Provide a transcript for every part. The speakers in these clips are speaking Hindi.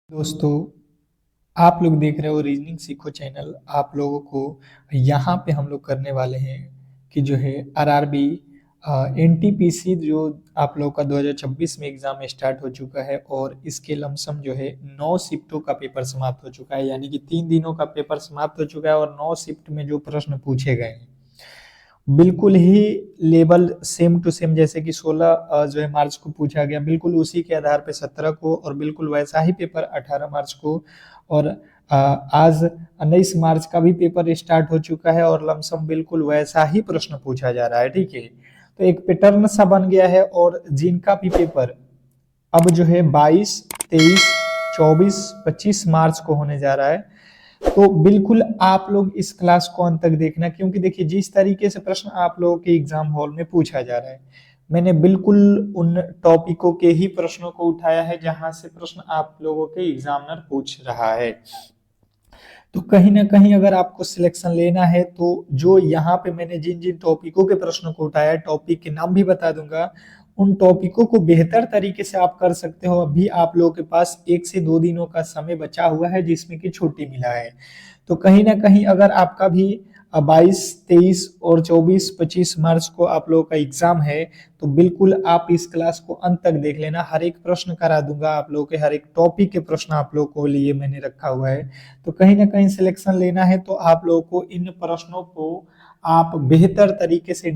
दोस्तों, आप लोग देख रहे हो रीजनिंग सीखो चैनल। आप लोगों को यहाँ पे हम लोग करने वाले हैं कि जो है आरआरबी एनटीपीसी जो आप लोगों का 2026 में एग्जाम स्टार्ट हो चुका है और इसके लमसम जो है 9 शिफ्टों का पेपर समाप्त हो चुका है, यानी कि 3 दिनों का पेपर समाप्त हो चुका है और 9 शिफ्ट में जो प्रश्न पूछे गए हैं बिल्कुल ही लेवल सेम टू सेम, जैसे कि 16 जो है मार्च को पूछा गया, बिल्कुल उसी के आधार पे 17 को, और बिल्कुल वैसा ही पेपर 18 मार्च को। और आज 19 मार्च का भी पेपर स्टार्ट हो चुका है और लमसम बिल्कुल वैसा ही प्रश्न पूछा जा रहा है। ठीक है, तो एक पैटर्न सा बन गया है। और जिनका भी पेपर अब जो है 22, 23, 24, 25 मार्च को होने जा रहा है, तो बिल्कुल आप लोग इस क्लास को अंत तक देखना, क्योंकि देखिए जिस तरीके से प्रश्न आप लोगों के एग्जाम हॉल में पूछा जा रहा है, मैंने बिल्कुल उन टॉपिकों के ही प्रश्नों को उठाया है जहां से प्रश्न आप लोगों के एग्जामिनर पूछ रहा है। तो कहीं ना कहीं अगर आपको सिलेक्शन लेना है तो जो यहाँ पे मैंने जिन जिन टॉपिकों के प्रश्नों को उठाया, टॉपिक के नाम भी बता दूंगा, उन टॉपिकों को बेहतर तरीके से आप कर सकते हो। अभी आप लोगों के पास 1 से 2 दिनों का समय बचा हुआ है जिसमें कि छुट्टी मिला है। तो कहीं ना कहीं अगर आपका भी 22, 23 और 24, 25 मार्च को आप लोगों का एग्जाम है, तो बिल्कुल आप इस क्लास को अंत तक देख लेना। हर एक प्रश्न करा दूंगा आप लोगों के, हर एक टॉपिक के प्रश्न आप लोगों को लिए मैंने रखा हुआ है। तो कहीं ना कहीं सिलेक्शन लेना है तो आप लोगों को इन प्रश्नों को आप बेहतर तरीके से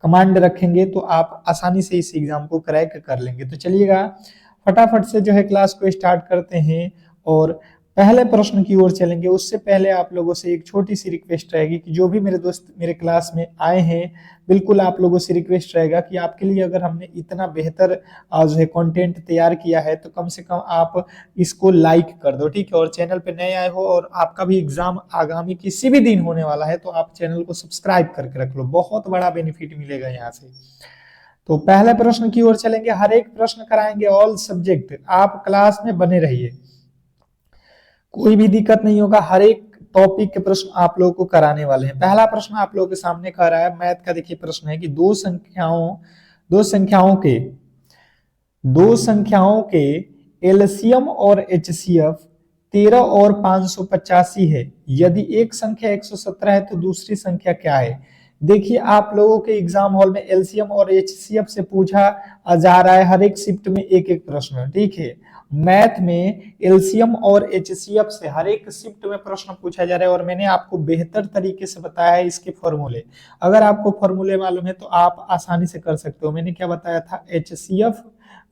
कमांड रखेंगे तो आप आसानी से इस एग्जाम को क्रैक कर लेंगे। तो चलिएगा फटाफट से जो है क्लास को स्टार्ट करते हैं और पहले प्रश्न की ओर चलेंगे। उससे पहले आप लोगों से एक छोटी सी रिक्वेस्ट रहेगी कि जो भी मेरे दोस्त मेरे क्लास में आए हैं, बिल्कुल आप लोगों से रिक्वेस्ट रहेगा कि आपके लिए अगर हमने इतना बेहतर जो है कंटेंट तैयार किया है तो कम से कम आप इसको लाइक कर दो। ठीक है, और चैनल पे नए आए हो और आपका भी एग्जाम आगामी किसी भी दिन होने वाला है तो आप चैनल को सब्सक्राइब करके रख लो, बहुत बड़ा बेनिफिट मिलेगा यहाँ से। तो पहले प्रश्न की ओर चलेंगे, हर एक प्रश्न कराएंगे, ऑल सब्जेक्ट। आप क्लास में बने रहिए, कोई भी दिक्कत नहीं होगा। हर एक टॉपिक के प्रश्न आप लोगों को कराने वाले हैं। पहला प्रश्न आप लोगों के सामने कह रहा है, मैथ का देखिए प्रश्न है कि दो संख्याओं के एलसीएम और एचसीएफ 13 और 585 है। यदि एक संख्या 117 है तो दूसरी संख्या क्या है? देखिए आप लोगों के एग्जाम हॉल में एलसीएम और एचसीएफ से पूछा जा रहा है, हर एक शिफ्ट में एक एक प्रश्न। ठीक है, मैथ में एलसीएम और एचसीएफ से हर एक शिफ्ट में प्रश्न पूछा जा रहा है और मैंने आपको बेहतर तरीके से बताया है इसके फॉर्मूले। अगर आपको फॉर्मूले मालूम है तो आप आसानी से कर सकते हो। मैंने क्या बताया था? एचसीएफ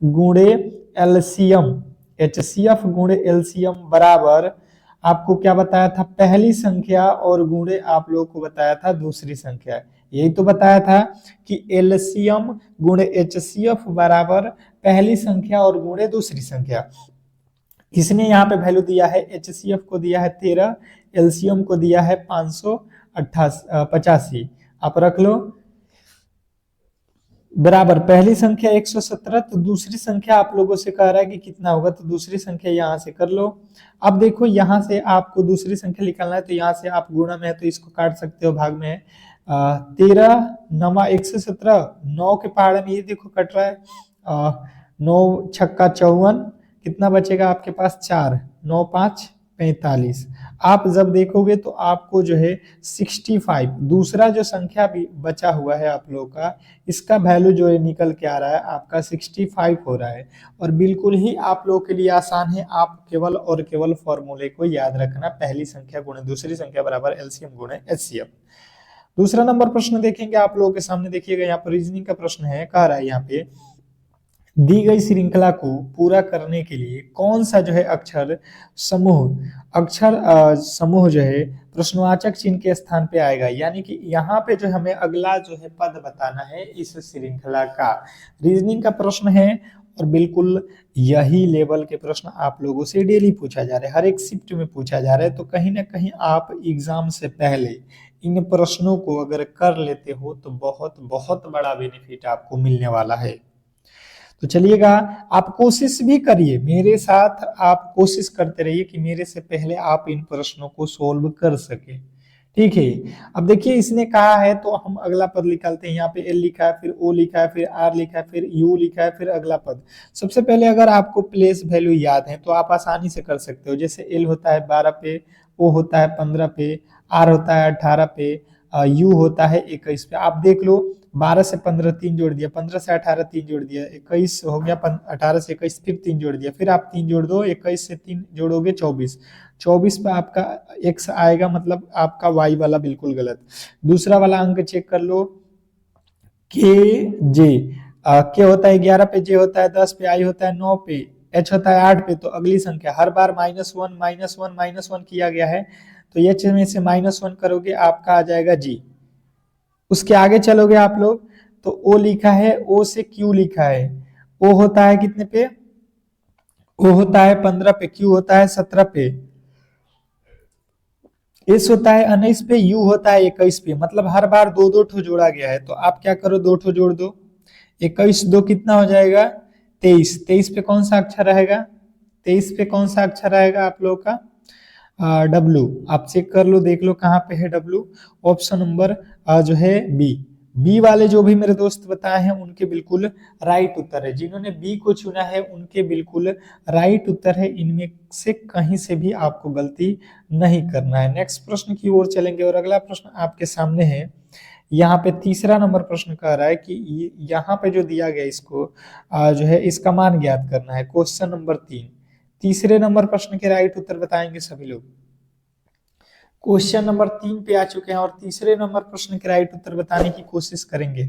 गुणे एलसीएम, एचसीएफ गुणे एलसीएम बराबर आपको क्या बताया था? पहली संख्या और गुणे आप लोगों को बताया था दूसरी संख्या। यही तो बताया था कि एलसीएम गुणे एचसीएफ बराबर पहली संख्या और गुणे दूसरी संख्या। इसने यहाँ पे वैल्यू दिया है, एचसीएफ को दिया है 13, एलसीएम को दिया है 585। आप रख लो बराबर पहली संख्या 117, तो दूसरी संख्या आप लोगों से कह रहा है कि कितना होगा, तो दूसरी संख्या यहां से कर लो। अब देखो यहां से आपको दूसरी संख्या निकालना है तो यहां से आप गुणा में है तो इसको काट सकते हो भाग में। 13 नमा 117, 9 के पहाड़े में ये देखो कट रहा है, 9 छक्का 54, कितना बचेगा आपके पास? 4, 9 5 45। आप जब देखोगे तो आपको जो है 65, दूसरा जो संख्या भी बचा हुआ है आप लोगों का, इसका वैल्यू जो है निकल के आ रहा है आपका 65 हो रहा है। और बिल्कुल ही आप लोगों के लिए आसान है, आप केवल और केवल फॉर्मूले को याद रखना, पहली संख्या गुणे दूसरी संख्या बराबर एलसीएम गुणे एचसीएफ। दूसरा नंबर प्रश्न देखेंगे आप लोगों के सामने। देखिएगा यहाँ पर रीजनिंग का प्रश्न है, कह रहा है यहाँ पे दी गई श्रृंखला को पूरा करने के लिए कौन सा जो है अक्षर समूह जो है प्रश्नवाचक चिन्ह के स्थान पे आएगा। यानी कि यहाँ पे जो हमें अगला जो है पद बताना है इस श्रृंखला का। रीजनिंग का प्रश्न है और बिल्कुल यही लेवल के प्रश्न आप लोगों से डेली पूछा जा रहा है, हर एक शिफ्ट में पूछा जा रहा है। तो कहीं ना कहीं आप एग्जाम से पहले इन प्रश्नों को अगर कर लेते हो तो बहुत बहुत बड़ा बेनिफिट आपको मिलने वाला है। तो चलिएगा आप कोशिश भी करिए मेरे साथ, आप कोशिश करते रहिए कि मेरे से पहले आप इन प्रश्नों को सोल्व कर सके। ठीक है। अब देखिए इसने कहा है तो हम अगला पद निकालते हैं। यहाँ पे एल लिखा है, फिर ओ लिखा है, फिर आर लिखा है, फिर यू लिखा है, फिर अगला पद। सबसे पहले अगर आपको प्लेस वैल्यू याद है तो आप आसानी से कर सकते हो। जैसे एल होता है 12 पे, ओ होता है 15 पे, आर होता है 18 पे, यू होता है 21 पे। आप देख लो 12 से 15 तीन जोड़ दिया, 15 से 18 तीन जोड़ दिया, 21 हो गया, 18 से 21 फिर तीन जोड़ दिया, फिर आप तीन जोड़ दो, 21 से तीन जोड़ोगे 24, 24 पे आपका x आएगा, मतलब आपका y वाला बिल्कुल गलत। दूसरा वाला अंक चेक कर लो, के जे, के होता है 11 पे, जे होता है 10 पे, आई होता है 9 पे, एच होता है 8 पे। तो अगली संख्या हर बार -1 -1 -1 किया गया है, तो एच में से -1 करोगे आपका आ जाएगा जी। उसके आगे चलोगे आप लोग तो ओ लिखा है, ओ से क्यू लिखा है। ओ होता है कितने पे, ओ होता है 15 पे, क्यू होता है 17 पे, एस होता है 19 पे, यू होता है 21 पे। मतलब हर बार दो दो ठो जोड़ा गया है, तो आप क्या करो, दो ठो जोड़ दो, 21 दो कितना हो जाएगा 23। 23 पे कौन सा अक्षर रहेगा, 23 पे कौन सा अक्षर रहेगा आप लोगों का डब्लू। आप चेक कर लो, देख लो कहाँ पे है डब्लू। ऑप्शन नंबर जो है बी। बी वाले जो भी मेरे दोस्त बताए हैं उनके बिल्कुल राइट उत्तर है। जिन्होंने बी को चुना है उनके बिल्कुल राइट उत्तर है। इनमें से कहीं से भी आपको गलती नहीं करना है। नेक्स्ट प्रश्न की ओर चलेंगे और अगला प्रश्न आपके सामने है। यहाँ पे तीसरा नंबर प्रश्न कह रहा है कि यहाँ पे जो दिया गया इसको जो है इसका मान ज्ञात करना है। क्वेश्चन नंबर 3, तीसरे नंबर प्रश्न के राइट उत्तर बताएंगे सभी लोग। क्वेश्चन नंबर 3 पे आ चुके हैं और तीसरे नंबर प्रश्न के राइट उत्तर बताने की कोशिश करेंगे।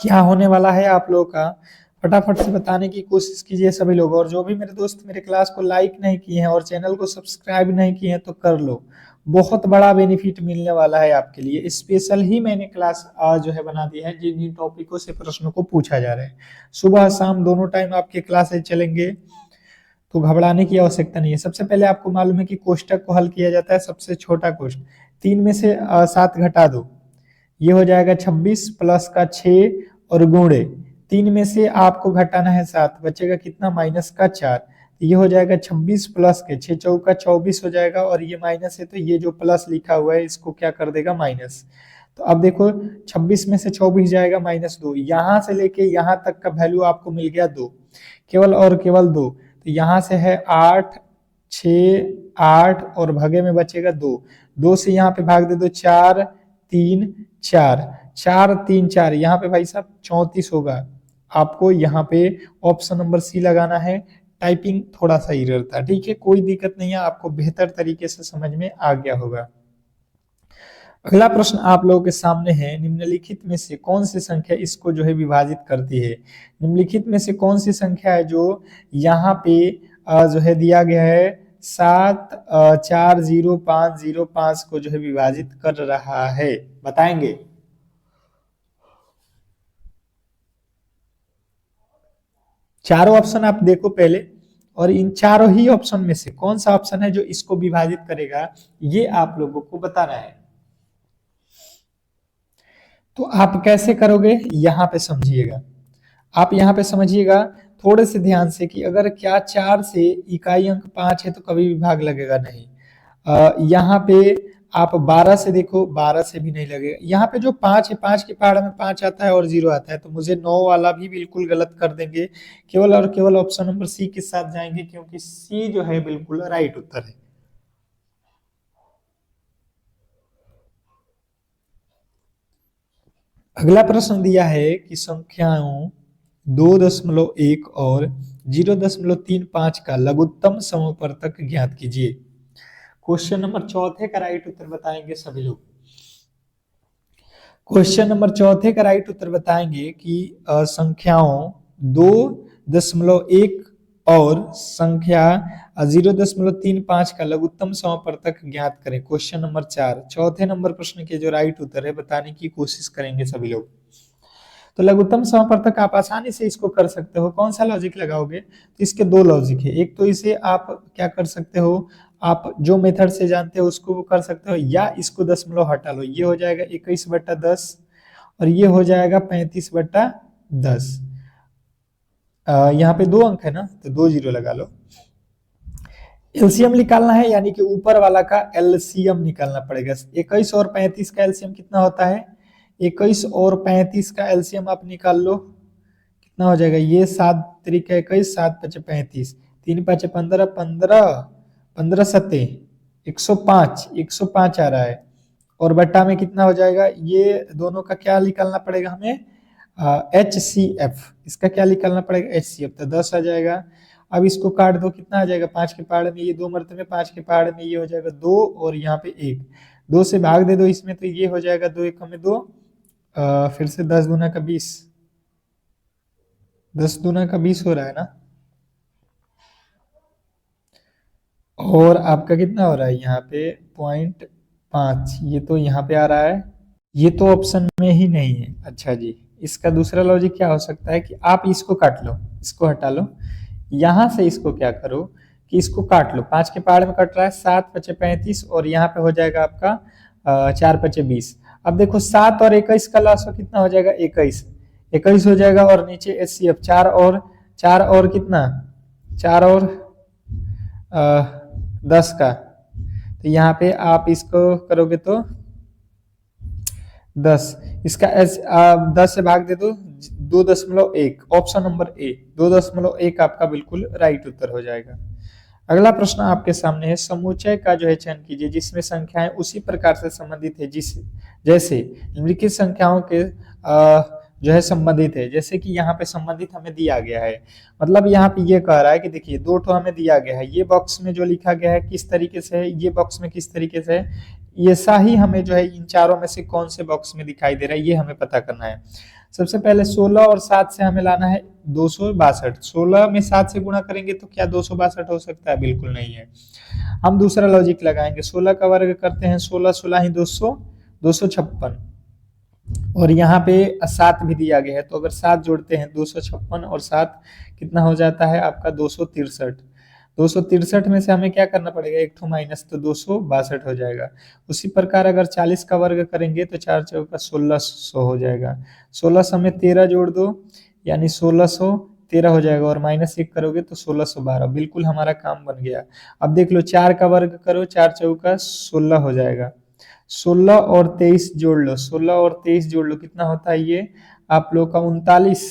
क्या होने वाला है आप लोगों का, फटाफट से बताने की कोशिश कीजिए सभी लोग। और जो भी मेरे दोस्त मेरे क्लास को लाइक नहीं किए हैं और चैनल को सब्सक्राइब नहीं किए हैं तो कर लो, बहुत बड़ा बेनिफिट मिलने वाला है आपके लिए। स्पेशल ही मैंने क्लास जो है बना दी है जिन जिन टॉपिकों से प्रश्नों को पूछा जा रहा है। सुबह शाम दोनों टाइम आपके क्लासेज चलेंगे, तो घबराने की आवश्यकता नहीं है। सबसे पहले आपको मालूम है कि कोष्टक को हल किया जाता है, सबसे छोटा कोष्ट 3 में से 7 घटा दो, ये हो जाएगा 26 प्लस का 6 और गुणे 3 में से आपको घटाना है 7, बचेगा कितना माइनस का 4। ये हो जाएगा 26 प्लस के 6 चौका 24 हो जाएगा, और ये माइनस है तो ये जो प्लस लिखा हुआ है इसको क्या कर देगा माइनस। तो अब देखो 26 में से 24 जाएगा -2, यहां से लेके यहां तक का वैल्यू आपको मिल गया 2, केवल और केवल 2। तो यहां से है 8 6 8 और भागे में बचेगा 2, 2 से यहाँ पे भाग दे दो 4 3 4 4 3 4, यहाँ पे भाई साहब 34 होगा। आपको यहाँ पे ऑप्शन नंबर सी लगाना है। टाइपिंग थोड़ा सा एरर था, ठीक है, कोई दिक्कत नहीं है, आपको बेहतर तरीके से समझ में आ गया होगा। अगला प्रश्न आप लोगों के सामने है, निम्नलिखित में से कौन सी संख्या इसको जो है विभाजित करती है। निम्नलिखित में से कौन सी संख्या है जो यहाँ पे जो है दिया गया है 7400505 को जो है विभाजित कर रहा है, बताएंगे। चारों ऑप्शन आप देखो पहले, और इन चारों ही ऑप्शन में से कौन सा ऑप्शन है जो इसको विभाजित करेगा, ये आप लोगों को बताना है। तो आप कैसे करोगे यहाँ पे समझिएगा, आप यहाँ पे समझिएगा थोड़े से ध्यान से कि अगर क्या 4 से इकाई अंक 5 है तो कभी भी भाग लगेगा नहीं। यहाँ पे आप 12 से देखो, 12 से भी नहीं लगेगा। यहाँ पे जो 5 है, 5 के पहाड़ में 5 आता है और 0 आता है, तो मुझे 9 वाला भी बिल्कुल गलत कर देंगे। केवल और केवल ऑप्शन नंबर सी के साथ जाएंगे, क्योंकि सी जो है बिल्कुल राइट उत्तर है। अगला प्रश्न दिया है कि संख्याओं 2.1 और 0.35 का लघुत्तम समवर्तक ज्ञात कीजिए। क्वेश्चन नंबर चौथे का राइट उत्तर बताएंगे सभी लोग। क्वेश्चन नंबर चौथे का राइट उत्तर बताएंगे कि संख्याओं 2.1 और संख्या 0.35 का लघुत्तम समवर्तक ज्ञात करें। क्वेश्चन नंबर 4, चौथे नंबर प्रश्न के जो राइट उत्तर है बताने की कोशिश करेंगे सभी लोग। तो लघुत्तम समवर्तक आप आसानी से इसको कर सकते हो। कौन सा लॉजिक लगाओगे, तो इसके दो लॉजिक है। एक तो इसे आप क्या कर सकते हो, आप जो मेथड से जानते हो उसको कर सकते हो, या इसको दशमलव हटा लो, ये हो जाएगा 21/10 और ये हो जाएगा 35/10। यहाँ पे 2 अंक है ना, तो 2 जीरो लगा लो। एलसीएम निकालना है, यानी कि ऊपर वाला का एलसीएम निकालना पड़ेगा। 21 और 35 का एलसीएम कितना होता है? 21 और 35 का एलसीएम आप निकाल लो, कितना हो जाएगा? ये 7 तरीका 21, 7 पचे 35, 3 पचे 15, 15 15 सत्ते 105, 105 आ रहा है। और बट्टा में कितना हो जाएगा? ये दोनों का क्या निकालना पड़ेगा हमें? HCF, इसका क्या निकालना पड़ेगा? HCF, तो 10 आ जाएगा। अब इसको काट दो, कितना आ जाएगा? 5 के पहाड़ में ये 2 मरतबे, 5 के पहाड़ में ये हो जाएगा 2 और यहाँ पे 1, 2 से भाग दे दो इसमें, तो ये हो जाएगा 2 1 में 2, फिर से 10 दूना का 20, 10 दूना का 20 हो रहा है ना। और आपका कितना हो रहा है यहाँ पे? 0.5, ये तो यहाँ पे आ रहा है, ये तो ऑप्शन में ही नहीं है। अच्छा जी, इसका दूसरा लॉजिक क्या हो सकता है कि आप इसको काट लो, इसको हटा लो, यहां से इसको क्या करो कि इसको काट लो। 5 के पहाड़ में कट रहा है, 7 पचे 35 और यहाँ पे हो जाएगा आपका 4 पचे 20। अब देखो 7 और 21 का लॉस कितना हो जाएगा? 21, 21 हो जाएगा। और नीचे HCF 4 और 4 और कितना? 4 और 10 का, तो यहाँ पे आप इसको करोगे तो 10, इसका 10 से भाग दे दो, 2.1, ऑप्शन नंबर ए 2.1 आपका बिल्कुल राइट उत्तर हो जाएगा। अगला प्रश्न आपके सामने है, समुच्चय का जो है चयन कीजिए जिसमें संख्याएं उसी प्रकार से संबंधित है जैसे निम्नलिखित संख्याओं के जो है संबंधित है। जैसे कि यहाँ पे संबंधित हमें दिया गया है, मतलब यहाँ पे ये कह रहा है कि देखिए 2 ठो हमें दिया गया है, ये बॉक्स में जो लिखा गया है किस तरीके से है, ये बॉक्स में किस तरीके से है, ये सही हमें जो है इन चारों में से कौन से बॉक्स में दिखाई दे रहा है ये हमें पता करना है। सबसे पहले 16 और 7 से हमें लाना है 262। 16 में 7 से गुणा करेंगे तो क्या 262 हो सकता है? बिल्कुल नहीं है। हम दूसरा लॉजिक लगाएंगे, 16 का वर्ग करते हैं 16, 16 ही 200, 256, और यहाँ पे 7 भी दिया गया है, तो अगर 7 जोड़ते हैं 256 और 7 कितना हो जाता है आपका? 263। 263 में से हमें क्या करना पड़ेगा? एक ठो माइनस, तो 262 हो जाएगा। उसी प्रकार अगर 40 का वर्ग करेंगे तो 4 चौका 1600 हो जाएगा। 1600 में 13 जोड़ दो, यानी 1613 हो जाएगा, और -1 करोगे तो 1612। बिल्कुल हमारा काम बन गया। अब देख लो 4 का वर्ग करो, 4 चौका 16 हो जाएगा। 16 और 23 जोड़ लो, 16 और 23 जोड़ लो, कितना होता है ये आप लोग का? 39।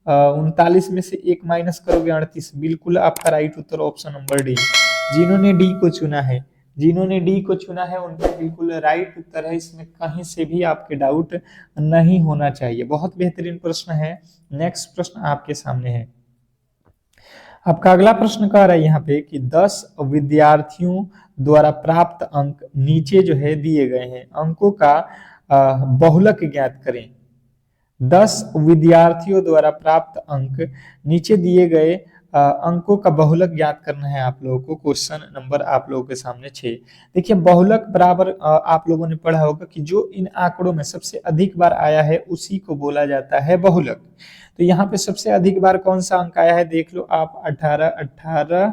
39 में से 1 माइनस करोगे 38। बिल्कुल आपका राइट उत्तर ऑप्शन नंबर डी। जिन्होंने डी को चुना है, जिन्होंने डी को चुना है उनका बिल्कुल राइट उत्तर है, इसमें कहीं से भी आपके डाउट नहीं होना चाहिए। बहुत बेहतरीन प्रश्न है। नेक्स्ट प्रश्न आपके सामने है। आपका अगला प्रश्न कह रहा है यहाँ पे कि 10 विद्यार्थियों द्वारा प्राप्त अंक नीचे जो है दिए गए हैं, अंकों का बहुलक ज्ञात करें। 10 विद्यार्थियों द्वारा प्राप्त अंक नीचे दिए गए अंकों का बहुलक ज्ञात करना है आप लोगों को। क्वेश्चन नंबर आप लोगों के सामने 6। देखिए बहुलक बराबर आप लोगों ने पढ़ा होगा कि जो इन आंकड़ों में सबसे अधिक बार आया है उसी को बोला जाता है बहुलक। तो यहाँ पे सबसे अधिक बार कौन सा अंक आया है देख लो आप, 18। 18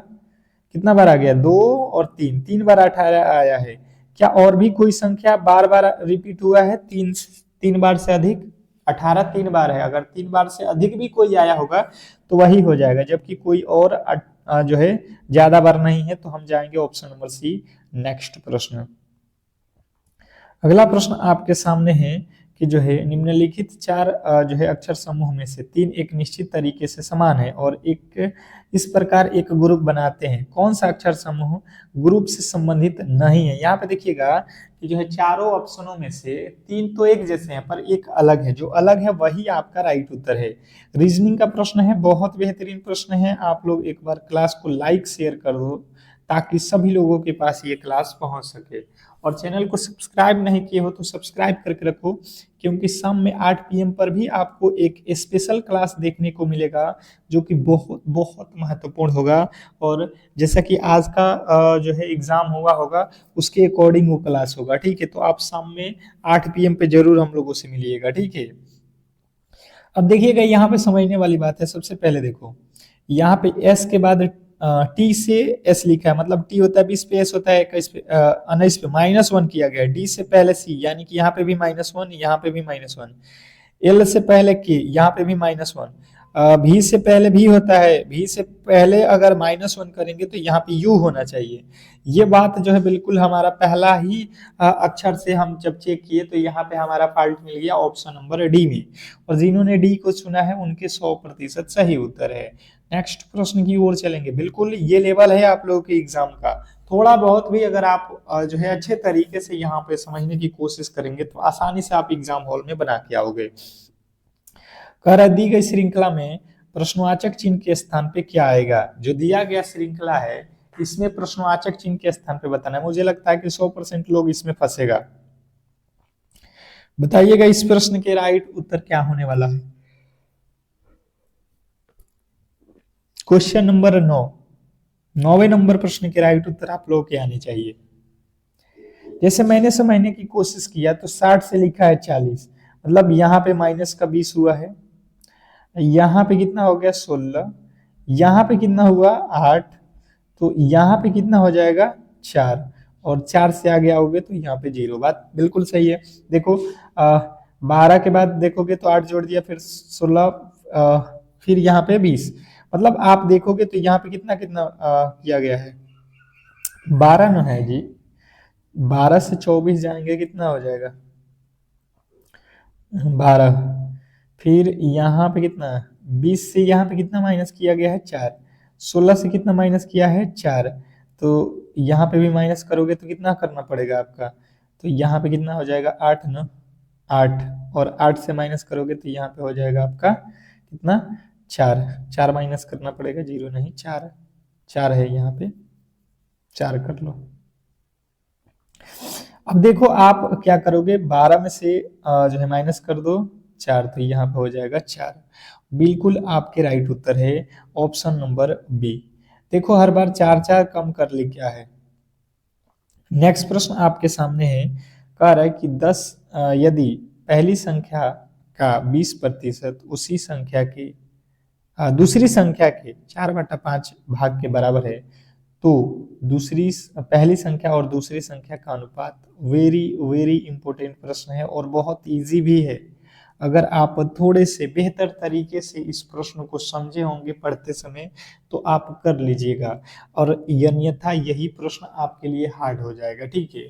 कितना बार आ गया? 2 और 3, 3 बार 18 आया है। क्या और भी कोई संख्या बार बार रिपीट हुआ है? 3 बार से अधिक? 18 3 बार है, अगर 3 बार से अधिक भी कोई आया होगा तो वही हो जाएगा, जबकि कोई और जो है ज्यादा बार नहीं है, तो हम जाएंगे ऑप्शन नंबर सी। नेक्स्ट प्रश्न, अगला प्रश्न आपके सामने है कि जो है निम्नलिखित 4 जो है अक्षर समूह में से 3 एक निश्चित तरीके से समान है और एक इस प्रकार एक ग्रुप बनाते हैं। कौन सा अक्षर समूह ग्रुप से संबंधित नहीं है? यहाँ पे देखिएगा कि जो है चारों ऑप्शनों में से 3 तो एक जैसे हैं पर एक अलग है, जो अलग है वही आपका राइट उत्तर है। रीजनिंग का प्रश्न है, बहुत बेहतरीन प्रश्न है। आप लोग एक बार क्लास को लाइक शेयर कर दो ताकि सभी लोगों के पास ये क्लास पहुंच सके, और चैनल को सब्सक्राइब नहीं किए हो तो सब्सक्राइब करके रखो, क्योंकि शाम में 8 PM पर भी आपको एक स्पेशल क्लास देखने को मिलेगा जो कि बहुत बहुत महत्वपूर्ण होगा। और जैसा कि आज का जो है एग्जाम हुआ होगा उसके अकॉर्डिंग वो क्लास होगा, ठीक है। तो आप शाम में 8 PM पे जरूर हम लोगों से मिलिएगा, ठीक है। अब देखिएगा यहाँ पे समझने वाली बात है। सबसे पहले देखो यहाँ पे एस के बाद टी से एस लिखा है, मतलब टी होता है 20 पे, एस होता है 21 पे, 19 पे, -1 किया गया। डी से पहले सी, यानी कि यहाँ पे भी -1, यहाँ पे भी -1। एल से पहले के, यहाँ पे भी -1। भी से पहले भी होता है, भी से पहले अगर -1 करेंगे तो यहाँ पे यू होना चाहिए। ये बात जो है बिल्कुल हमारा पहला ही अक्षर से हम जब चेक किए तो यहाँ पे हमारा फॉल्ट मिल गया ऑप्शन नंबर डी में, और जिन्होंने डी को चुना है उनके 100% सही उत्तर है। नेक्स्ट प्रश्न की ओर चलेंगे। बिल्कुल ये लेवल है आप लोगों के एग्जाम का, थोड़ा बहुत भी अगर आप जो है अच्छे तरीके से यहाँ पे समझने की कोशिश करेंगे तो आसानी से आप एग्जाम हॉल में बना के आओगे। कर दी गई श्रृंखला में प्रश्नवाचक चिन्ह के स्थान पे क्या आएगा? जो दिया गया श्रृंखला है इसमें प्रश्नवाचक चिन्ह के स्थान पे बताना है। मुझे लगता है कि 100% लोग इसमें फंसेगा। बताइएगा इस प्रश्न के राइट उत्तर क्या होने वाला है। क्वेश्चन नंबर 9, 9वें नंबर प्रश्न के राइट उत्तर आप लोगों के आने चाहिए। जैसे मैंने समझने की कोशिश किया तो 60 से लिखा है 40, मतलब यहाँ पे माइनस का 20 हुआ है, यहाँ पे कितना हो गया 16, यहाँ पे कितना हुआ 8, तो यहाँ पे कितना हो जाएगा 4, और 4 से आगे आओगे तो यहाँ पे 0। बात बिल्कुल सही है। देखो 12 के बाद देखोगे तो 8 जोड़ दिया, फिर 16, फिर यहाँ पे 20, मतलब आप देखोगे तो यहाँ पे कितना कितना किया गया है 12 न है जी। 12 से 24 जाएंगे कितना हो जाएगा 12, फिर यहाँ पे कितना 20 से यहाँ पे कितना माइनस किया गया है 4, 16 से कितना माइनस किया है 4, तो यहाँ पे भी माइनस करोगे तो कितना करना पड़ेगा आपका, तो यहाँ पे कितना हो जाएगा 8 न, 8, और 8 से माइनस करोगे तो यहाँ पे हो जाएगा आपका कितना 4, 4 माइनस करना पड़ेगा, 0 नहीं 4, 4 है यहाँ पे, 4 कर लो। अब देखो आप क्या करोगे 12 में से जो है माइनस कर दो 4, तो यहाँ पे हो जाएगा 4। बिल्कुल आपके राइट उत्तर है ऑप्शन नंबर बी। देखो हर बार 4 4 कम कर ले क्या है। नेक्स्ट प्रश्न आपके सामने है, कह रहा है कि 10 यदि पहली संख्या का 20% उसी संख्या की दूसरी संख्या के 4/5 भाग के बराबर है तो दूसरी पहली संख्या और दूसरी संख्या का अनुपात। वेरी वेरी इंपॉर्टेंट प्रश्न है और बहुत इजी भी है। अगर आप थोड़े से बेहतर तरीके से इस प्रश्न को समझे होंगे पढ़ते समय तो आप कर लीजिएगा, और अन्यथा यही प्रश्न आपके लिए हार्ड हो जाएगा। ठीक है,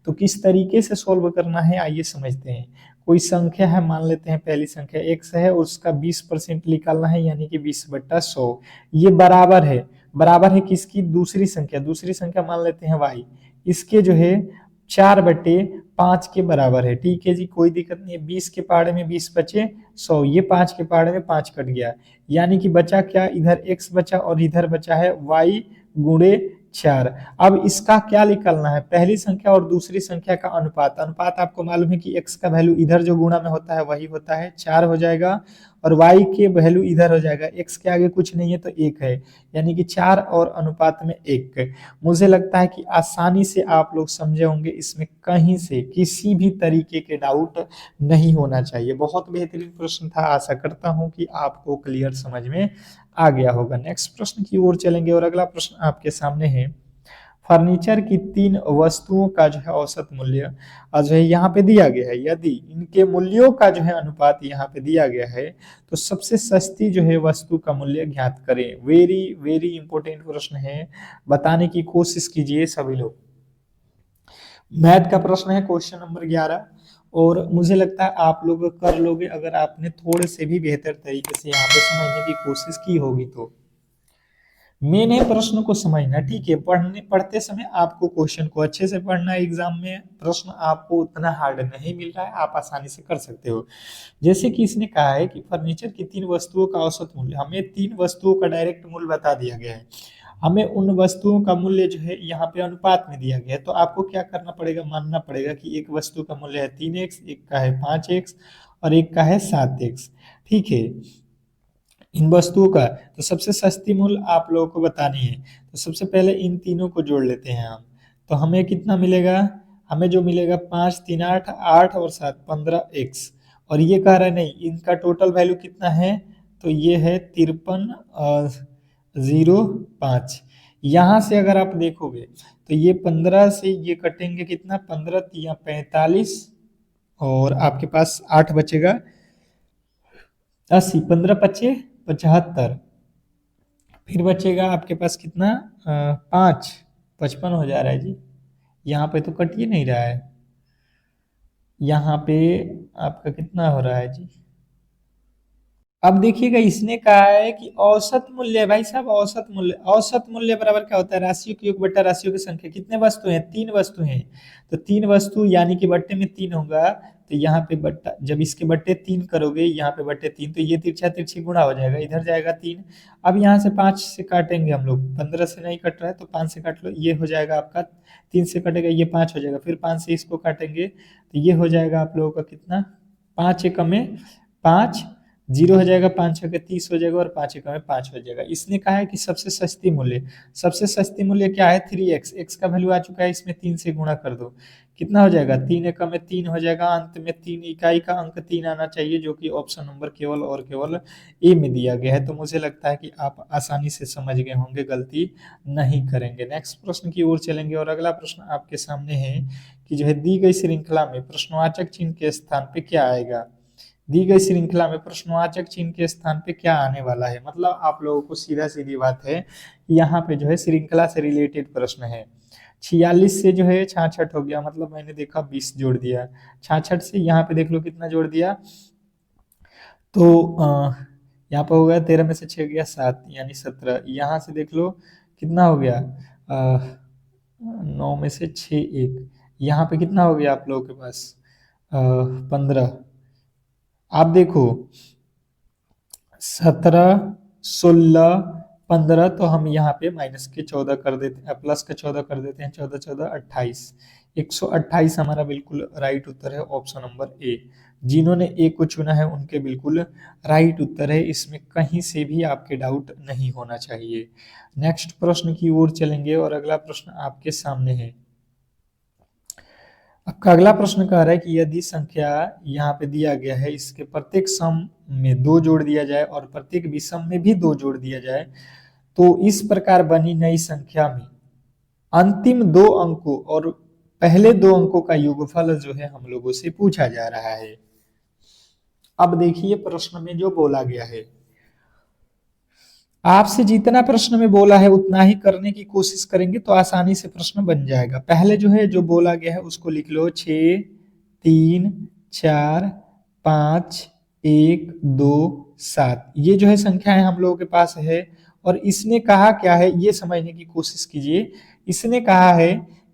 तो किस तरीके से सॉल्व करना है आइए समझते हैं। कोई संख्या है, मान लेते हैं पहली संख्या x है, उसका 20% निकालना है यानी कि 20/100। ये बराबर है, बराबर है किसकी? दूसरी संख्या, दूसरी संख्या मान लेते हैं y, इसके जो है 4/5 के बराबर है। ठीक है जी, कोई दिक्कत नहीं है। 20 के पहाड़े में 20 बचे 100, ये 5 के पहाड़े में 5 कट गया, यानी कि बचा क्या? इधर x बचा और इधर बचा है y गुणे 4। अब इसका क्या निकालना है? पहली संख्या और दूसरी संख्या का अनुपात। अनुपात आपको मालूम है कि x का वैल्यू इधर जो गुणा में होता है वही होता है, 4 हो जाएगा, और y के वैल्यू इधर हो जाएगा, x के आगे कुछ नहीं है तो 1 है, यानी कि 4 और अनुपात में 1। मुझे लगता है कि आसानी से आप लोग समझे होंगे, इसमें कहीं से किसी भी तरीके के डाउट नहीं होना चाहिए। बहुत बेहतरीन प्रश्न था, आशा करता हूं कि आपको क्लियर समझ में आ गया होगा। नेक्स्ट प्रश्न की ओर चलेंगे और अगला प्रश्न आपके सामने है, फर्नीचर की 3 वस्तुओं का जो है औसत मूल्य जो है यहाँ पे दिया गया है। यदि इनके मूल्यों का जो है अनुपात यहाँ पे दिया गया है तो सबसे सस्ती जो है वस्तु का मूल्य ज्ञात करें। वेरी वेरी इंपॉर्टेंट प्रश्न है, बताने की कोशिश कीजिए सभी लोग। मैथ का प्रश्न है क्वेश्चन नंबर 11, और मुझे लगता है आप लोग कर लोगे अगर आपने थोड़े से भी बेहतर तरीके से यहाँ पे समझने की कोशिश की होगी तो। मेन है प्रश्न को समझना। ठीक है, पढ़ते समय आपको क्वेश्चन को अच्छे से पढ़ना है। एग्जाम में प्रश्न आपको उतना हार्ड नहीं मिल रहा है, आप आसानी से कर सकते हो। जैसे कि इसने कहा है कि फर्नीचर की 3 वस्तुओं का औसत मूल्य, हमें 3 वस्तुओं का डायरेक्ट मूल्य बता दिया गया है, हमें उन वस्तुओं का मूल्य जो है यहाँ पे अनुपात में दिया गया है। तो आपको क्या करना पड़ेगा? मानना पड़ेगा कि एक वस्तु का मूल्य है 3x, एक का है 5x और एक का है 7x। ठीक है, इन वस्तुओं का तो सबसे सस्ती मूल्य आप लोगों को बतानी है। तो सबसे पहले इन तीनों को जोड़ लेते हैं हम, तो हमें कितना मिलेगा? हमें जो मिलेगा 5 3 8, 8 और 7 15x, और ये कह रहा है नहीं इनका टोटल वैल्यू कितना है, तो ये है 53.05। यहाँ से अगर आप देखोगे तो ये 15 से ये कटेंगे कितना? 15 या 45, और आपके पास 8 बचेगा 80, 15 25 75, फिर बचेगा आपके पास कितना 5, 55 हो जा रहा है जी। यहाँ पे तो कट ही नहीं रहा है, यहाँ पे आपका कितना हो रहा है जी। अब देखिएगा इसने कहा है कि औसत मूल्य, भाई साहब औसत मूल्य बराबर क्या होता है, राशियों की योग बट्टा राशियों की संख्या। कितने वस्तु हैं, 3 वस्तु हैं, तो 3 वस्तु यानी कि बट्टे में 3 होगा, तो यहाँ पे बट्टा, जब इसके बट्टे 3 करोगे, यहाँ पे बट्टे 3, तो ये तिरछा तिरछी गुणा हो जाएगा, इधर जाएगा 3। अब यहाँ से 5 से काटेंगे हम लोग, 15 से नहीं कट रहा है तो 5 से काट लो, ये हो जाएगा आपका, 3 से कटेगा ये 5 हो जाएगा, फिर 5 से इसको काटेंगे तो ये हो जाएगा आप लोगों का कितना, 5 एकम में 5, 0 हो जाएगा, 5 छके 30 हो जाएगा, और 5 एकम में 5 हो जाएगा। इसने कहा है कि सबसे सस्ती मूल्य क्या है, 3x, x का वैल्यू आ चुका है, इसमें 3 से गुणा कर दो, कितना हो जाएगा, 3 एकम में 3 हो जाएगा, अंत में 3 इकाई का अंक 3 आना चाहिए, जो कि ऑप्शन नंबर केवल और केवल ए में दिया गया है। तो मुझे लगता है कि आप आसानी से समझ गए होंगे, गलती नहीं करेंगे। नेक्स्ट प्रश्न की ओर चलेंगे, और अगला प्रश्न आपके सामने है कि जो है दी गई श्रृंखला में प्रश्नवाचक चिन्ह के स्थान पे क्या आएगा। दी गई श्रृंखला में प्रश्नवाचक चिन्ह के स्थान पे क्या आने वाला है, मतलब आप लोगों को सीधा सीधी बात है, यहाँ पे जो है श्रृंखला से रिलेटेड प्रश्न है। 46 से जो है 66 हो गया, मतलब मैंने देखा 20 जोड़ दिया, 66 से यहाँ पे देख लो कितना जोड़ दिया, तो यहाँ पे हो गया 13 में से 6 गया 7, यानी 17, यहाँ से देख लो कितना हो गया 9 में से 6 1, यहाँ पे कितना हो गया आप लोगों के पास 15। आप देखो 17, 16, 15, तो हम यहाँ पे माइनस के 14 कर देते हैं, प्लस के 14 कर देते हैं, 14 14 28, 128 हमारा बिल्कुल राइट उत्तर है, ऑप्शन नंबर ए। जिन्होंने ए को चुना है उनके बिल्कुल राइट उत्तर है, इसमें कहीं से भी आपके डाउट नहीं होना चाहिए। नेक्स्ट प्रश्न की ओर चलेंगे, और अगला प्रश्न आपके सामने है। आपका अगला प्रश्न कह रहा है कि यदि संख्या यहाँ पे दिया गया है, इसके प्रत्येक सम में 2 जोड़ दिया जाए और प्रत्येक विषम में भी 2 जोड़ दिया जाए, तो इस प्रकार बनी नई संख्या में अंतिम 2 अंकों और पहले 2 अंकों का योगफल जो है हम लोगों से पूछा जा रहा है। अब देखिए प्रश्न में जो बोला गया है, आपसे जितना प्रश्न में बोला है उतना ही करने की कोशिश करेंगे तो आसानी से प्रश्न बन जाएगा। पहले जो है जो बोला गया है उसको लिख लो, 6 3 4 5 1 2 7, ये जो है संख्याएं हम लोगों के पास है। और इसने कहा क्या है ये समझने की कोशिश कीजिए। इसने कहा है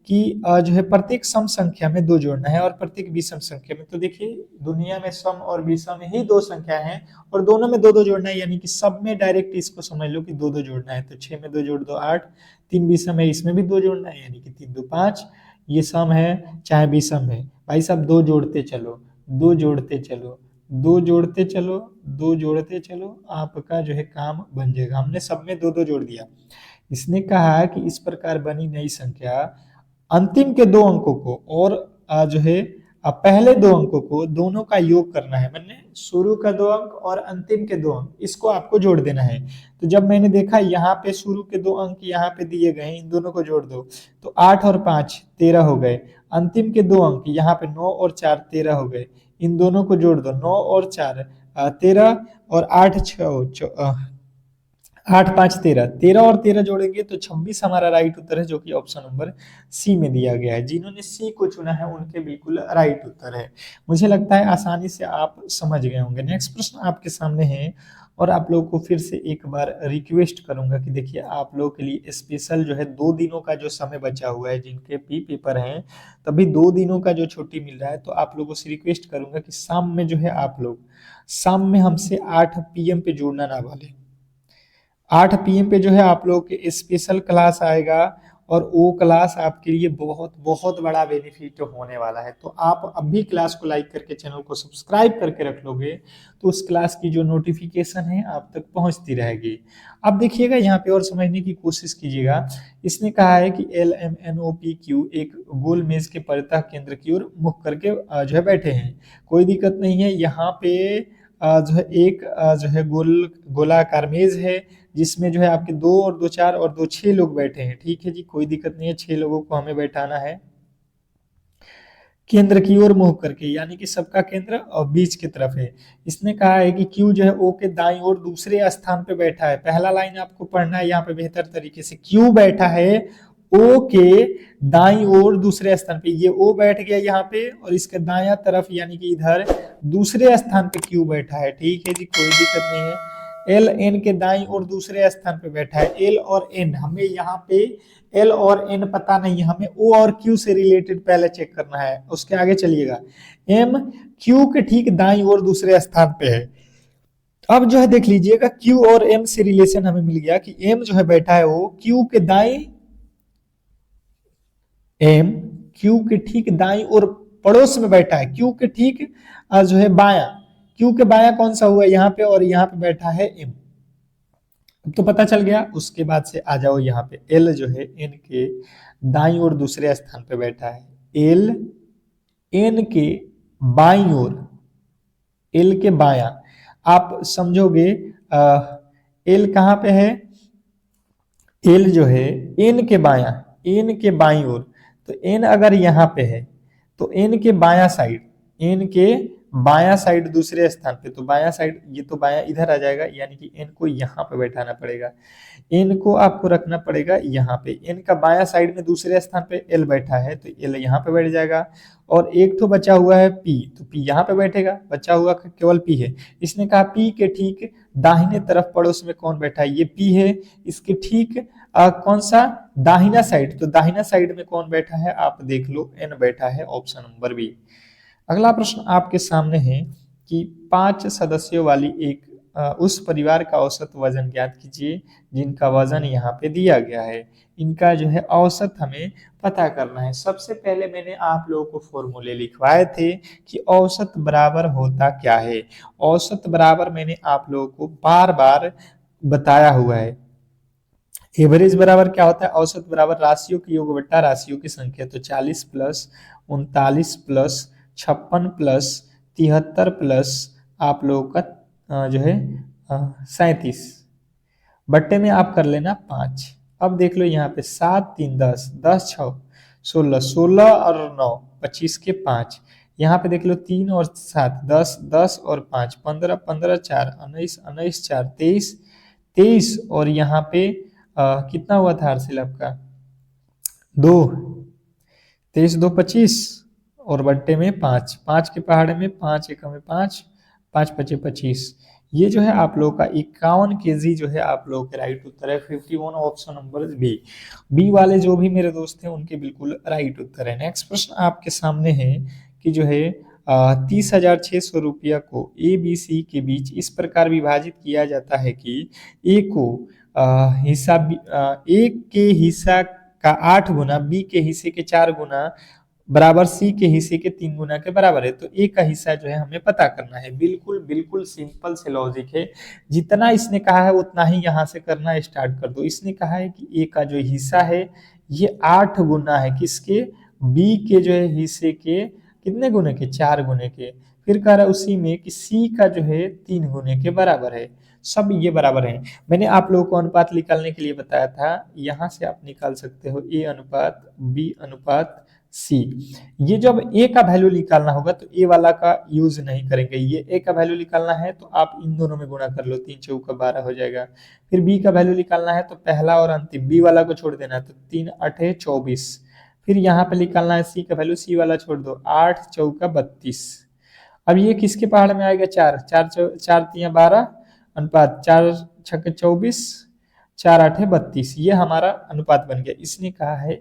कि जो है प्रत्येक सम संख्या में 2 जोड़ना है और प्रत्येक विषम संख्या में, तो देखिए दुनिया में सम और विषम ही 2 संख्या हैं और दोनों में 2 2 जोड़ना है, यानी कि सब में डायरेक्ट इसको समझ लो कि 2 2 जोड़ना है। तो 6 में 2 जोड़ दो 8, 3 विषम है इसमें भी 2 जोड़ना है, यानी कि 3 2 5, ये सम है चाहे विषम है, भाई साहब 2 जोड़ते चलो, 2 जोड़ते चलो, 2 जोड़ते चलो, 2 जोड़ते चलो, आपका जो है काम बन जाएगा। हमने सब में 2 2 जोड़ दिया। इसने कहा कि इस प्रकार बनी नई संख्या अंतिम के 2 अंकों को और जो है पहले 2 अंकों को दोनों का योग करना है, मैंने शुरू का 2 अंक और अंतिम के 2 अंक इसको आपको जोड़ देना है। तो जब मैंने देखा यहाँ पे शुरू के 2 अंक यहाँ पे दिए गए, इन दोनों को जोड़ दो, तो 8 और 5 13 हो गए। अंतिम के 2 अंक यहाँ पे 9 और 4 13 हो गए, इन दोनों को जोड़ दो, 9 और 4 13, और 8 6 8 5 13, 13 और 13 जोड़ेंगे तो 26 हमारा राइट उत्तर है, जो कि ऑप्शन नंबर सी में दिया गया है। जिन्होंने सी को चुना है उनके बिल्कुल राइट उत्तर है। मुझे लगता है आसानी से आप समझ गए होंगे। नेक्स्ट प्रश्न आपके सामने है, और आप लोगों को फिर से एक बार रिक्वेस्ट करूंगा कि देखिए आप लोगों के लिए स्पेशल जो है 2 दिनों का जो समय बचा हुआ है, जिनके पी पेपर हैं तभी 2 दिनों का जो छुट्टी मिल रहा है, तो आप लोगों से रिक्वेस्ट करूंगा कि शाम में जो है आप लोग शाम में हमसे 8 PM पे जुड़ना ना भूलें। 8 PM पे जो है आप लोग के स्पेशल क्लास आएगा, और वो क्लास आपके लिए बहुत बहुत बड़ा बेनिफिट होने वाला है। तो आप अभी क्लास को लाइक करके चैनल को सब्सक्राइब करके रख लोगे तो उस क्लास की जो नोटिफिकेशन है आप तक पहुंचती रहेगी। अब देखिएगा यहाँ पे और समझने की कोशिश कीजिएगा। इसने कहा है कि LMNOPQ एक गोल मेज के परितः केंद्र की ओर मुख करके जो है बैठे हैं। कोई दिक्कत नहीं है, यहाँ पे जो है एक जो है गोलाकार मेज है, जिसमें जो है आपके 2 और 2 4 और 2 6 लोग बैठे हैं। ठीक है जी, कोई दिक्कत नहीं है, 6 लोगों को हमें बैठाना है। केंद्र की ओर मुंह करके, यानी कि सबका केंद्र और बीच की तरफ है। इसने कहा है कि क्यू जो है ओ के दाईं ओर दूसरे स्थान पे बैठा है। पहला लाइन आपको पढ़ना है यहाँ पे बेहतर तरीके से। क्यू बैठा है ओ के दाईं ओर दूसरे स्थान पे, ये ओ बैठ गया यहाँ पे और इसके दाया तरफ यानी कि इधर दूसरे स्थान पे क्यू बैठा है। ठीक है जी, कोई दिक्कत नहीं है। एल एन के दाईं ओर दूसरे स्थान पे बैठा है। एल और एन, हमें यहाँ पे एल और एन पता नहीं है, हमें ओ और क्यू से रिलेटेड पहले चेक करना है, उसके आगे चलिएगा। एम क्यू के ठीक दाईं ओर दूसरे स्थान पे है। अब जो है देख लीजिएगा, क्यू और एम से रिलेशन हमें मिल गया कि एम जो है बैठा है वो क्यू के दाईं, एम क्यू के ठीक दाईं और पड़ोस में बैठा है। क्यू के ठीक जो है बाया, क्यू के बाया कौन सा हुआ यहाँ पे, और यहाँ पे बैठा है एम। तो पता चल गया। उसके बाद से आ जाओ यहाँ पे, एल जो है एन के दाईं ओर दूसरे स्थान पे बैठा है। एल एन के बाईं ओर, एल के बाया, आप समझोगे एल कहां पे है, एल जो है एन के बाया, एन के बाईं ओर। तो एन अगर यहाँ पे है तो एन के बाया साइड, एन के बाया साइड दूसरे स्थान पे, तो बाया साइड, ये तो बाया इधर आ जाएगा, यानी कि एन को यहाँ पे बैठाना पड़ेगा। एन को आपको रखना पड़ेगा यहाँ पे। एन का बाया साइड में दूसरे स्थान पे एल बैठा है, तो एल यहाँ पे बैठ जाएगा। और एक तो बचा हुआ है पी, तो पी यहाँ पे बैठेगा, बचा हुआ केवल पी है। इसने कहा पी के ठीक दाहिने तरफ पड़ोस में कौन बैठा है, ये पी है। इसके ठीक कौन सा, दाहिना साइड, तो दाहिना साइड में कौन बैठा है आप देख लो, एन बैठा है, ऑप्शन नंबर बी। अगला प्रश्न आपके सामने है कि 5 सदस्यों वाली एक उस परिवार का औसत वजन ज्ञात कीजिए जिनका वजन यहाँ पे दिया गया है। इनका जो है औसत हमें पता करना है। सबसे पहले मैंने आप लोगों को फॉर्मूले लिखवाए थे कि औसत बराबर होता क्या है। औसत बराबर मैंने आप लोगों को बार बार बताया हुआ है। एवरेज बराबर क्या होता है, औसत बराबर राशियों की योग बट्टा राशियों की संख्या। तो 40 प्लस 39 प्लस 56 प्लस 73 प्लस आप लोगों का जो है 37 बट्टे में आप कर लेना 5। अब देख लो यहाँ पे 7 3 10, 10 6 16, 16 और 9 25 के 5। यहाँ पे देख लो 3 और 7 10, 10 और 5 15, 15 4 19, 19 4 23, 23 और यहाँ पे कितना हुआ था हर्षिल आपका, 2, 23 2 25 और बट्टे में 5, 5 के पहाड़े में 5 एकम में 5, 5 पचे 25। ये जो है आप लोगों का 51 केजी जो है आप लोगों के राइट उत्तर है। 51 ऑप्शन नंबर बी। बी वाले जो भी मेरे दोस्त हैं उनके बिल्कुल राइट उत्तर है। नेक्स्ट प्रश्न आपके सामने है कि जो है 30,600 रुपया को ए बी सी के बीच इस प्रकार विभाजित किया जाता है कि ए को हिस्सा ए के हिस्सा का 8 गुना, बी के हिस्से के 4 गुना बराबर सी के हिस्से के 3 गुना के बराबर है। तो ए का हिस्सा जो है हमें पता करना है। बिल्कुल बिल्कुल सिंपल से लॉजिक है। जितना इसने कहा है उतना ही यहाँ से करना स्टार्ट कर दो। इसने कहा है कि ए का जो हिस्सा है ये 8 गुना है किसके, बी के जो है हिस्से के कितने गुने के, 4 गुने के। फिर कह रहा है उसी में कि सी का जो है 3 गुने के बराबर है। सब ये बराबर है। मैंने आप लोगों को अनुपात निकालने के लिए बताया था, यहाँ से आप निकाल सकते हो ए अनुपात बी अनुपात सी। ये जब ए का वैल्यू निकालना होगा तो ए वाला का यूज नहीं करेंगे। ये ए का वैल्यू निकालना है तो आप इन दोनों में गुणा कर लो, 3 चौका 12 हो जाएगा। फिर बी का वैल्यू निकालना है तो पहला और अंतिम बी वाला को छोड़ देना, तो 3 8 24। फिर यहाँ पे निकालना है सी का वैल्यू, सी वाला छोड़ दो, 8 चौका 32। अब ये किसके पहाड़ में आएगा, 4 4 4 3 12 अनुपात 4 6 24 4 8 32। ये हमारा अनुपात बन गया। इसने कहा है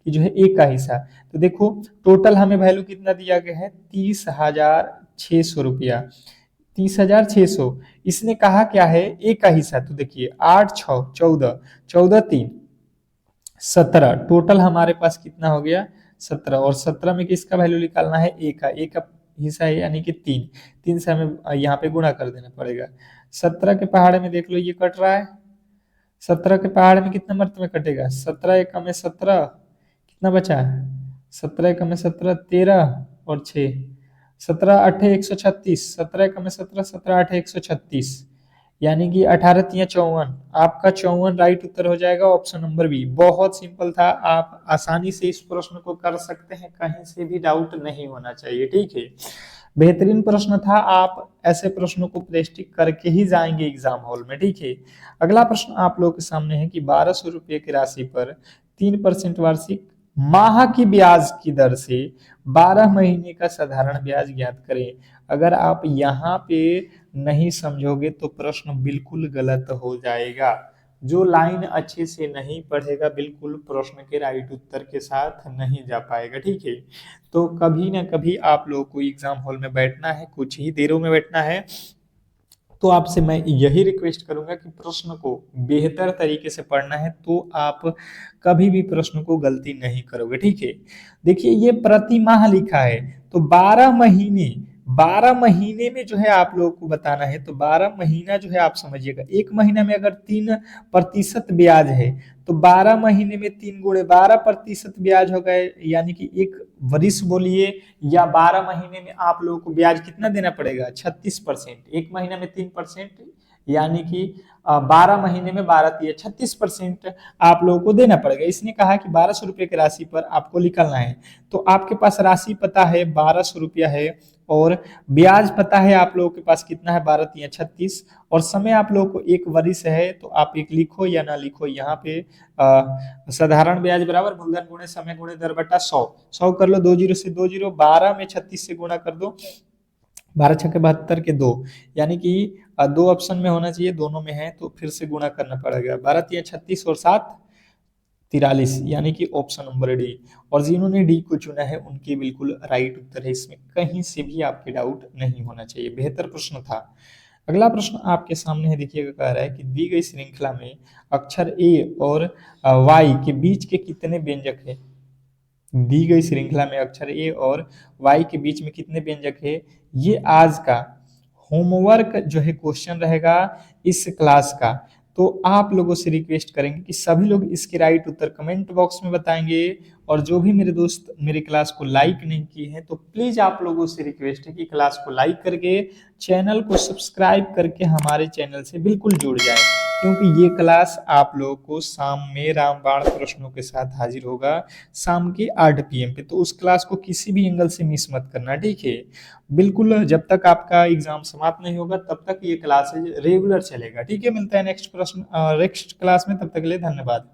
कि जो है ए का हिस्सा, तो देखो टोटल हमें वैल्यू कितना दिया गया है, 30,600 रुपया, 30,600। इसने कहा क्या है ए का हिस्सा, तो देखिए 8 6 14, 14 3 17, टोटल हमारे पास कितना हो गया 17। और 17 में किसका वैल्यू निकालना है, ए का हिस्सा है यानी कि 3, 3 से हमें यहाँ पे गुणा कर देना पड़ेगा। 17 के पहाड़े में देख लो ये कट रहा है, 17 के पहाड़ में कितने मर्त में कटेगा, 17 एकम में 17, कितना बचा, 17 एकम में 17 13 और 6, 17 8 136, 17 एकम में 17 17 8 136। यानी कि 18×54, आपका 54 राइट उत्तर हो जाएगा, ऑप्शन नंबर बी। बहुत सिंपल था, आप आसानी से इस प्रश्न को कर सकते हैं, कहीं से भी डाउट नहीं होना चाहिए, ठीक है। बेहतरीन प्रश्न था, आप ऐसे प्रश्नों को प्रैक्टिस करके ही जाएंगे एग्जाम हॉल में, ठीक है। अगला प्रश्न आप लोगों के सामने है कि 1200 रुपये की राशि पर 3% वार्षिक माह की ब्याज की दर से 12 महीने का साधारण ब्याज ज्ञात करें। अगर आप यहाँ पे नहीं समझोगे तो प्रश्न बिल्कुल गलत हो जाएगा। जो लाइन अच्छे से नहीं पढ़ेगा बिल्कुल प्रश्न के राइट उत्तर के साथ नहीं जा पाएगा, ठीक है। तो कभी ना कभी आप लोगों को एग्जाम हॉल में बैठना है, कुछ ही देरों में बैठना है, तो आपसे मैं यही रिक्वेस्ट करूंगा कि प्रश्न को बेहतर तरीके से पढ़ना है, तो आप कभी भी प्रश्न को गलती नहीं करोगे, ठीक है। देखिए ये प्रति माह लिखा है, तो 12 महीने, 12 महीने में जो है आप लोगों को बताना है, तो 12 महीना जो है आप समझिएगा, एक महीना में अगर 3% ब्याज है, तो 12 महीने में 3 × 12% ब्याज हो गए, यानी कि एक वरिष्ठ बोलिए, या 12 महीने में आप लोगों को ब्याज कितना देना पड़ेगा, 36%। एक महीना में 3%, यानी कि 12 महीने में 12×3 36% आप लोगों को देना पड़ेगा। इसने कहा कि 1200 रुपये की राशि पर आपको निकलना है, तो आपके पास राशि पता है 1200 रुपया है, और ब्याज पता है आप लोगों के पास कितना है, 12×3 36, और समय आप लोगों को एक वर्ष है, तो आप एक लिखो या ना लिखो यहाँ पे, साधारण ब्याज बराबर मूलधन गुणे समय गुणे दर बटा 100, 100 कर लो, 2 जीरो से 2 जीरो, 12 में 36 से गुणा कर दो, 12×6 = 72 के 2, यानी कि 2 ऑप्शन में होना चाहिए, दोनों में है, तो फिर से गुणा करना पड़ेगा, 12×3 = 36 और 7 43, यानी कि ऑप्शन नंबर डी। और जिन्होंने डी को चुना है उनके बिल्कुल राइट उत्तर है, इसमें कहीं से भी आपके डाउट नहीं होना चाहिए, बेहतर प्रश्न था। अगला प्रश्न आपके सामने है, देखिएगा, कह रहा है कि दी गई श्रृंखला में अक्षर ए और वाई के बीच के कितने व्यंजक है। दी गई श्रृंखला में अक्षर ए और वाई के बीच में कितने व्यंजक है, ये आज का होमवर्क जो है क्वेश्चन रहेगा इस क्लास का। तो आप लोगों से रिक्वेस्ट करेंगे कि सभी लोग इसके राइट उत्तर कमेंट बॉक्स में बताएंगे, और जो भी मेरे दोस्त मेरे क्लास को लाइक नहीं किए हैं, तो प्लीज आप लोगों से रिक्वेस्ट है कि क्लास को लाइक करके चैनल को सब्सक्राइब करके हमारे चैनल से बिल्कुल जुड़ जाए, क्योंकि ये क्लास आप लोगों को शाम में रामबाण प्रश्नों के साथ हाजिर होगा, शाम के 8 PM पे। तो उस क्लास को किसी भी एंगल से मिस मत करना, ठीक है। बिल्कुल जब तक आपका एग्जाम समाप्त नहीं होगा तब तक ये क्लास रेगुलर चलेगा, ठीक है। मिलता है नेक्स्ट प्रश्न नेक्स्ट क्लास में, तब तक के लिए धन्यवाद।